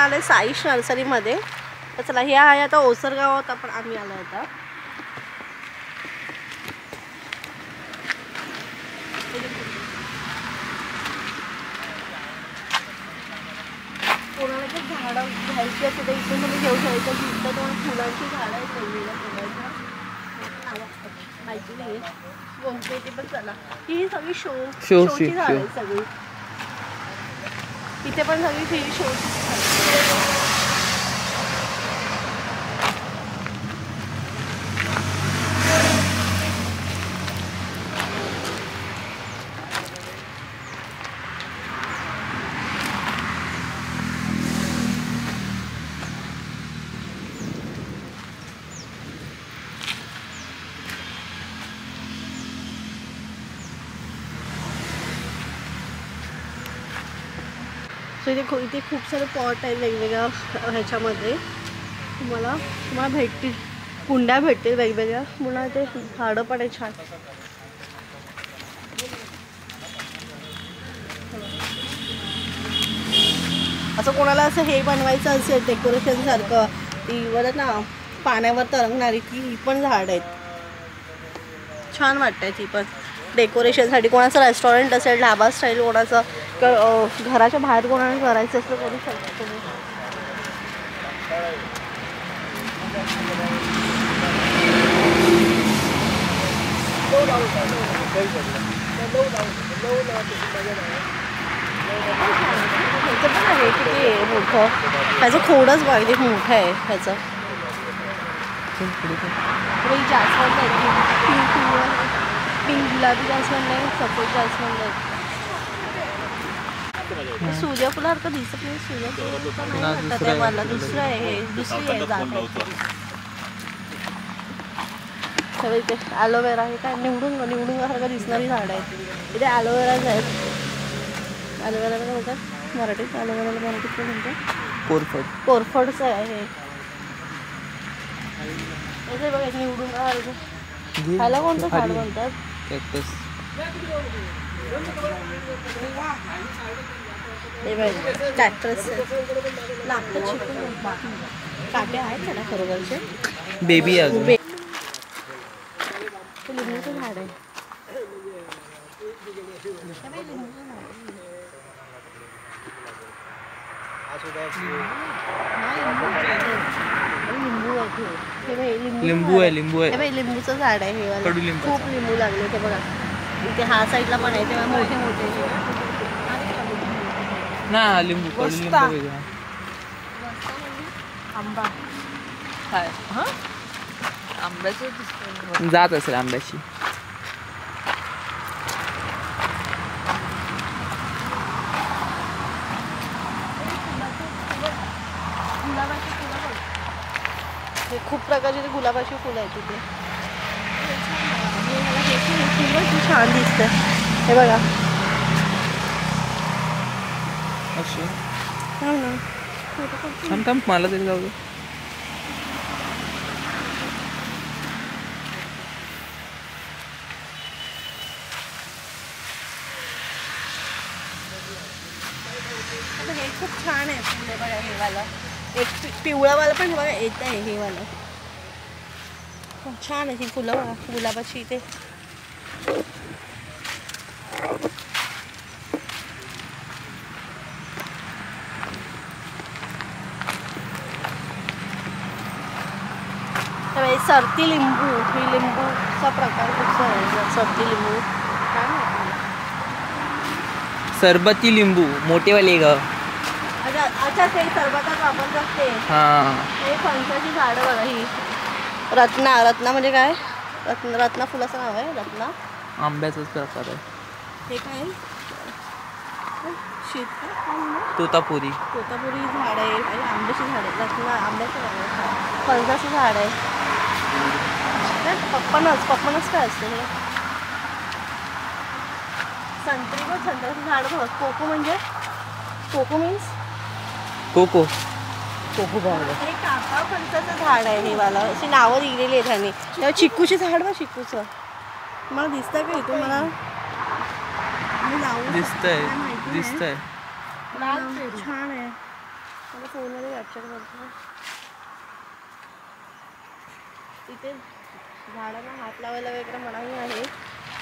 आलं साईश नर्सरीमध्ये. तर चला हे आहे आता ओसर गावात आपण आम्ही आलो आता. कोणाला जर झाडं घ्यायची असेल तर इथून तुम्ही घेऊ शकता. इथं तुम्हाला फुलांची झाडं आहेत वेगवेगळ्या फुलांच्या माहिती नाही कोणते ते पण. चला ही सगळी शोची झाडं आहेत सगळी. इथे पण सगळी शोची झाडं. सो इथे खूप सारे पॉट आहेत वेगवेगळ्या ह्याच्यामध्ये. तुम्हाला भेटतील, कुंड्या भेटतील वेगवेगळ्या. पुन्हा ते झाडं पण आहे छान. असं कोणाला असं हे बनवायचं असेल डेकोरेशन सारखं, ती बरं ना पाण्यावर तरंगणारी, ती पण झाड आहेत. छान वाटतंय ती पण डेकोरेशनसाठी. कोणाचं रेस्टॉरंट असेल, ढाबा स्टाईल, कोणाचं घराच्या बाहेर कोणाला करायचं असं करू शकता तुम्ही. ह्याचं पण आहे किती मोठं. ह्याचं खोडच बघ किती मोठं आहे ह्याचं. जास्वंद आहे, पिंक गुलाबी जास्वंद आहे, सफेद जास्वंद आहे. सूर्यफुलासारखं दिसत नाही. सूर्यफुल नाही वाटत आहे मला. दुसरं आहे हे, दुसरी आहे जात. इथे ॲलोवेरा आहे काय, निवडुंगासारखं दिसणारी झाडं आहेत. इथे ॲलोवेराच आहेत. ॲलोवेराला काय म्हणतात मराठीत? ॲलोवेराला मराठीत काय म्हणतात? कोरफडच आहे हे. इथे बघा निवडुंगासारखं. ह्याला कोणतं झाड म्हणतात? कॅक्टस. हे बघ कॅक्टस लागतं. चिकून काटे आहेत त्याला खरोखरचे. बेबी अजून लिंबूचं झाड आहे. लिंबू आहे. लिंबूचं झाड आहे हे. खूप लिंबू लागले ते बघा. इथे हा साईडला पण आहे तेव्हा मोठे मोठे ना लिंबू. आंबा काय आंब्याची जात असेल आंब्याची. खूप प्रकारचे गुलाबाची फुलं आहेत तिथे. छान दिसतं हे बघा. छान मला तरी जाऊ दे. हे खूप छान आहे फुले बघा. हे वाला एक पिवळावाला पण बघा येत आहे. हे वाला खूप छान आहे. ही फुलं बघा गुलाबाची. इथे सरती लिंबू. ही लिंबूचा प्रकार कुठचा आहे? सरती लिंबू काय माहिती. सरबती लिंबू मोठेवाले ग. अच्छा ते सरबतात वापरतात ते. हे फणसाची झाडं बघा. ही रत्ना म्हणजे काय? रत्ना फुलाचं नाव आहे. रत्ना आंब्याचाच प्रकार आहे. हे काय तोतापुरी झाड आहे. आंब्याची झाड आहे. रत्ना आंब्याचं झाड आहे. फणसाचं झाड आहे. पप्पनच काय असतं हे? संत्र्याचं झाड बघ. कोको म्हणजे कोको मीन्स कोको झाड. हे काका फणसाचं झाड आहे. हे वाला अशी नावं लिहिलेली आहेत ह्यानी. तेव्हा चिक्कूचे झाड बघ. चिक्कूचं मला दिसतंय का इथून? मला दिसतंय. छान आहे. मला फोनवर कॅप्चर करतो. तिथे झाडांना हात लावायला वगैरे मनाई आहे.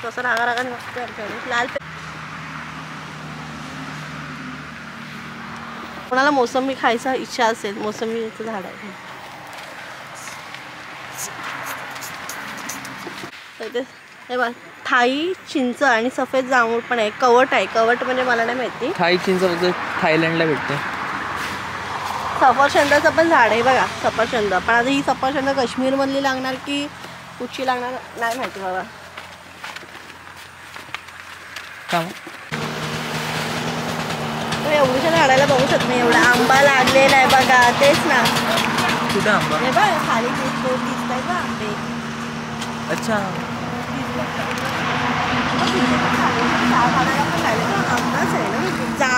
तसं रागाने मस्त लाल कोणाला मोसंबी खायचा इच्छा असेल, मोसंबीचं झाड आहे. हे बघ थाई चिंच आणि सफेद जांभूळ पण आहे. कवट आहे. कवट म्हणजे मला नाही माहिती. थाई चिंच थायलंडला भेटते. सफरचंदाचं पण झाड आहे बघा. सफरचंद पण आता ही सफरचंद काश्मीर मधली लागणार की कुठची लागणार नाही माहिती बाबा. एवढ्या झाडाला बघू शकत नाही. एवढा आंबा लागलेला आहे बघा. तेच ना. कुठं आंबा? हे बघ खाली दिसत आहे का आंबे. अच्छा आंबाच आहे ना.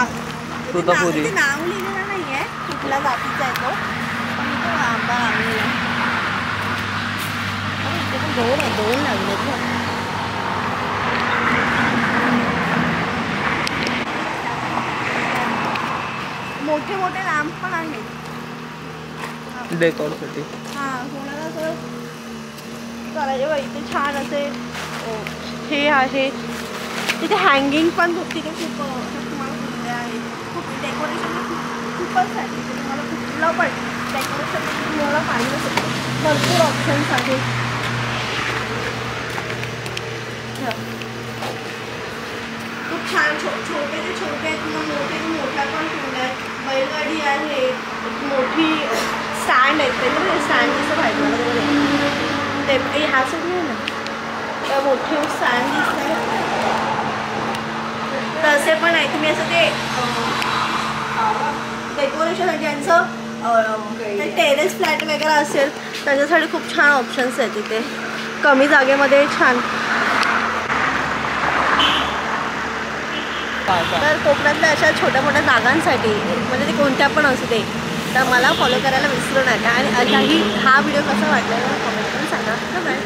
तोतापुरी. नाव लिहिलेलं नाहीये कुठल्या जातीचा आहे तो, पण इथे आंबा लागलेला. इथे पण दोन लागले. मोठे मोठे लांब पण आहेत डेकोरसाठी. हां कोणाला असं करायचे. इथे छान असे हे आहे. तिथे हँगिंग पण तिथे खूप तुम्हाला फुले आहेत. खूप डेकोरेशन खूपच आहे. तिथे तुम्हाला कुठलं पण डेकोरेशन तुम्हाला पाहिजे असेल भरपूर ऑप्शन्स आहेत. खूप छान छोटे ते छोटे आहेत किंवा मोठे ते मोठ्या पण फुलं आहेत. बैलगाडी आहे. एक मोठी स्टँड आहे. ते स्टँड कसं पाहिजे मला ते ह्या सगळं आहे ना. मोठे स्टँड दिसत आहे. तसे पण आहे. तुम्ही असं ते डेकोरेशन आहे ज्यांचं टेरेस फ्लॅट वगैरे असेल त्याच्यासाठी खूप छान ऑप्शन्स आहेत तिथे. कमी जागेमध्ये छान. तर कोकणातल्या अशा छोट्या मोठ्या जागांसाठी म्हणजे ते कोणत्या पण असू दे तर मला फॉलो करायला विसरू नका. आणि हा व्हिडिओ कसा वाटला कमेंट करून सांगा. बाय.